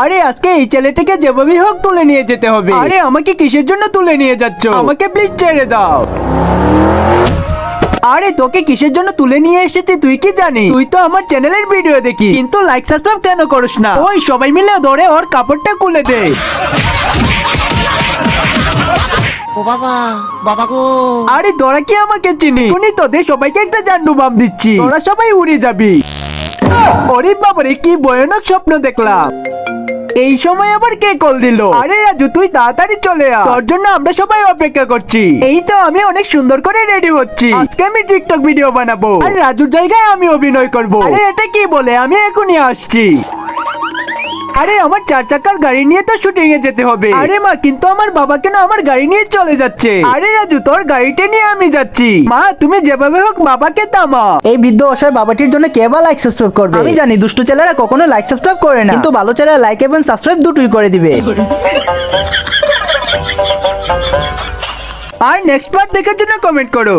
আরে আজকে এই ছেলেটাকে যেভাবেই হোক তুলে নিয়ে যেতে হবে। আরে আমাকে কিসের জন্য তুলে নিয়ে যাচ্ছ? আমাকে প্লিজ ছেড়ে দাও। আরে তোকে কিসের জন্য তুলে নিয়ে এসেছি তুই কি জানিস? তুই তো আমার চ্যানেলের ভিডিও দেখি, কিন্তু লাইক সাবস্ক্রাইব কেন করিস না? ওই সবাই মিলে ধরে ওর কাপড়টা খুলে দে। ও বাবা, বাবা গো। আরে তোরা কি আমাকে চিনি? শুনি তোদের সবাইকে একটা জান্ডু বাম দিচ্ছি, তোরা সবাই উড়ে যাবি। ওরে বাবারে, কি ভয়ানক স্বপ্ন দেখলাম। এই সময় আবার কে কল দিল? আরে রাজু, তুই তাড়াতাড়ি চলে আয়, তোর জন্য আমরা সবাই অপেক্ষা করছি। এই তো আমি অনেক সুন্দর করে রেডি হচ্ছি, আজকে আমি টিকটক ভিডিও বানাবো আর রাজুর জায়গায় আমি অভিনয় করব। আরে এটা কি বলে? আমি এখনই আসছি। আরে আমার 4 চাকার গাড়ি নিয়ে তো শুটিং এ যেতে হবে। আরে মা, কিন্তু আমার বাবা কেন আমার গাড়ি নিয়ে চলে যাচ্ছে? আরে রাজু, তোর গাড়িটা নিয়ে আমি যাচ্ছি। মা, তুমি যেভাবে হোক বাবাকে থামাও। এই বৃদ্ধ অসহায় বাবাটির জন্য কে বা লাইক সাবস্ক্রাইব করবে? আমি জানি দুষ্ট ছেলেরা কখনো লাইক সাবস্ক্রাইব করে না, কিন্তু ভালো ছেলেরা লাইক এবং সাবস্ক্রাইব দুটোই করে দিবে। আর নেক্সট পার্ট দেখার জন্য কমেন্ট করো।